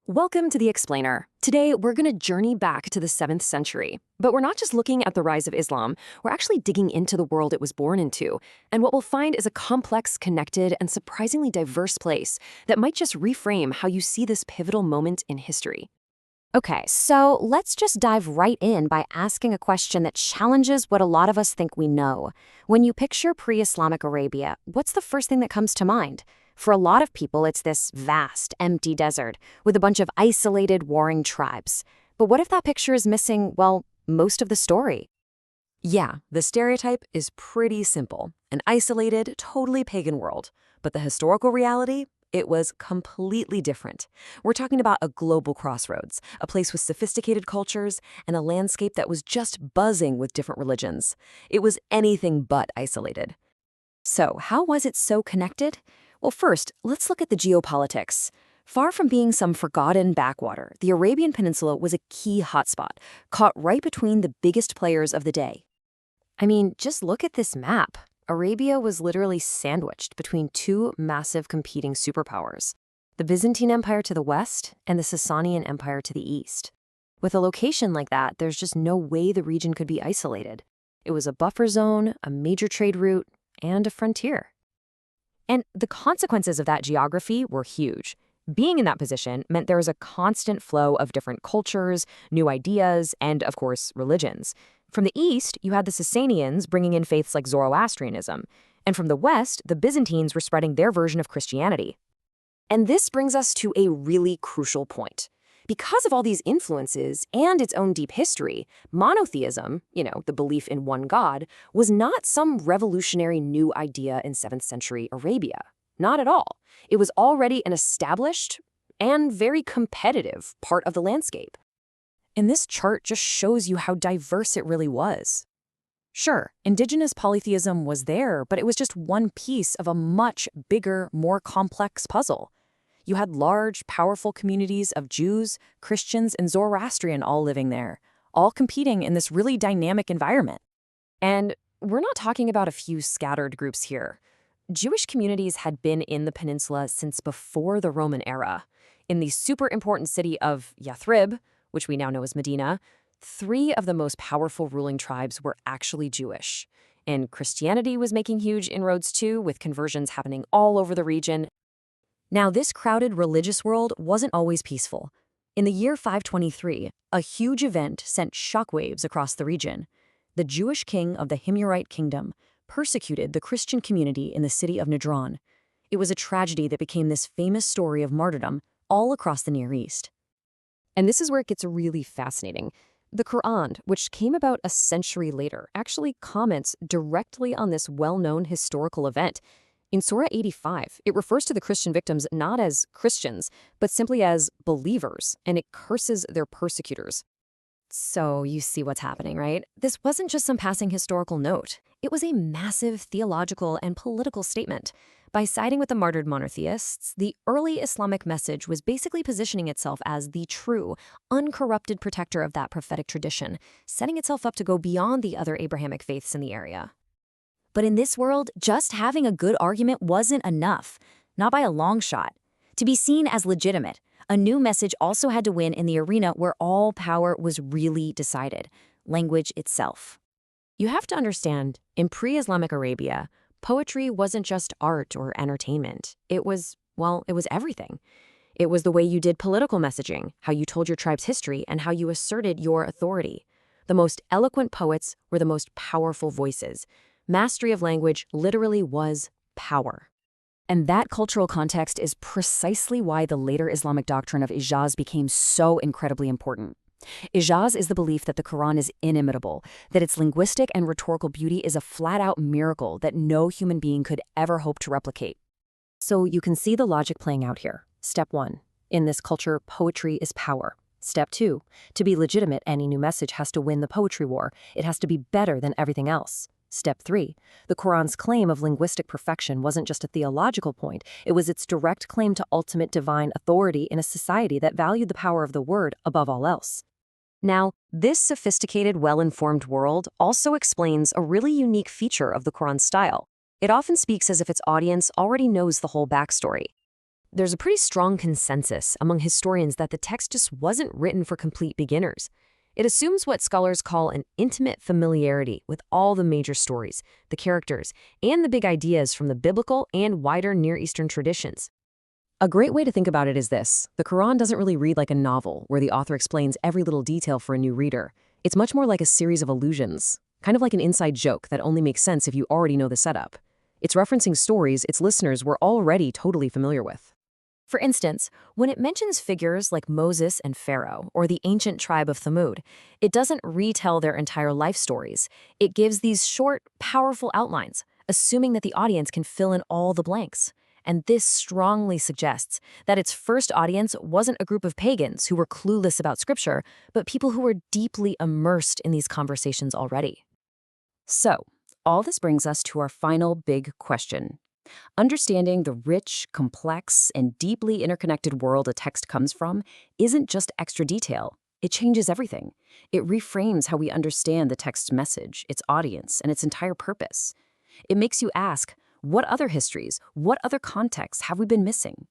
Welcome to The Explainer. Today, we're going to journey back to the 7th century. But we're not just looking at the rise of Islam, we're actually digging into the world it was born into. And what we'll find is a complex, connected, and surprisingly diverse place that might just reframe how you see this pivotal moment in history. Okay, so let's just dive right in by asking a question that challenges what a lot of us think we know. When you picture pre-Islamic Arabia, what's the first thing that comes to mind? For a lot of people, it's this vast, empty desert with a bunch of isolated, warring tribes. But what if that picture is missing, well, most of the story? Yeah, the stereotype is pretty simple. An isolated, totally pagan world. But the historical reality? It was completely different. We're talking about a global crossroads, a place with sophisticated cultures, and a landscape that was just buzzing with different religions. It was anything but isolated. So, how was it so connected? Well, first, let's look at the geopolitics. Far from being some forgotten backwater, the Arabian Peninsula was a key hotspot, caught right between the biggest players of the day. I mean, just look at this map. Arabia was literally sandwiched between two massive competing superpowers, the Byzantine Empire to the west and the Sasanian Empire to the east. With a location like that, there's just no way the region could be isolated. It was a buffer zone, a major trade route, and a frontier. And the consequences of that geography were huge. Being in that position meant there was a constant flow of different cultures, new ideas, and, of course, religions. From the east, you had the Sasanians bringing in faiths like Zoroastrianism. And from the west, the Byzantines were spreading their version of Christianity. And this brings us to a really crucial point. Because of all these influences and its own deep history, monotheism, the belief in one God, was not some revolutionary new idea in 7th century Arabia. Not at all. It was already an established and very competitive part of the landscape. And this chart just shows you how diverse it really was. Sure, indigenous polytheism was there, but it was just one piece of a much bigger, more complex puzzle. You had large, powerful communities of Jews, Christians, and Zoroastrian all living there, all competing in this really dynamic environment. And we're not talking about a few scattered groups here. Jewish communities had been in the peninsula since before the Roman era. In the super important city of Yathrib, which we now know as Medina, 3 of the most powerful ruling tribes were actually Jewish. And Christianity was making huge inroads too, with conversions happening all over the region. Now, this crowded religious world wasn't always peaceful. In the year 523, a huge event sent shockwaves across the region. The Jewish king of the Himyarite kingdom persecuted the Christian community in the city of Najran. It was a tragedy that became this famous story of martyrdom all across the Near East. And this is where it gets really fascinating. The Qur'an, which came about a century later, actually comments directly on this well-known historical event. In Surah 85, it refers to the Christian victims not as Christians, but simply as believers, and it curses their persecutors. So you see what's happening, right? This wasn't just some passing historical note. It was a massive theological and political statement. By siding with the martyred monotheists, the early Islamic message was basically positioning itself as the true, uncorrupted protector of that prophetic tradition, setting itself up to go beyond the other Abrahamic faiths in the area. But in this world, just having a good argument wasn't enough, not by a long shot. To be seen as legitimate, a new message also had to win in the arena where all power was really decided, language itself. You have to understand, in pre-Islamic Arabia, poetry wasn't just art or entertainment. It was everything. It was the way you did political messaging, how you told your tribe's history, and how you asserted your authority. The most eloquent poets were the most powerful voices. Mastery of language literally was power. And that cultural context is precisely why the later Islamic doctrine of ijaz became so incredibly important. Ijaz is the belief that the Qur'an is inimitable, that its linguistic and rhetorical beauty is a flat-out miracle that no human being could ever hope to replicate. So you can see the logic playing out here. Step 1. In this culture, poetry is power. Step 2. To be legitimate, any new message has to win the poetry war. It has to be better than everything else. Step 3. The Qur'an's claim of linguistic perfection wasn't just a theological point, it was its direct claim to ultimate divine authority in a society that valued the power of the word above all else. Now, this sophisticated, well-informed world also explains a really unique feature of the Qur'an's style. It often speaks as if its audience already knows the whole backstory. There's a pretty strong consensus among historians that the text just wasn't written for complete beginners. It assumes what scholars call an intimate familiarity with all the major stories, the characters, and the big ideas from the biblical and wider Near Eastern traditions. A great way to think about it is this. The Quran doesn't really read like a novel where the author explains every little detail for a new reader. It's much more like a series of allusions, kind of like an inside joke that only makes sense if you already know the setup. It's referencing stories its listeners were already totally familiar with. For instance, when it mentions figures like Moses and Pharaoh or the ancient tribe of Thamud, it doesn't retell their entire life stories. It gives these short, powerful outlines, assuming that the audience can fill in all the blanks. And this strongly suggests that its first audience wasn't a group of pagans who were clueless about scripture, but people who were deeply immersed in these conversations already. So, all this brings us to our final big question. Understanding the rich, complex, and deeply interconnected world a text comes from isn't just extra detail. It changes everything. It reframes how we understand the text's message, its audience, and its entire purpose. It makes you ask, what other histories, what other contexts have we been missing?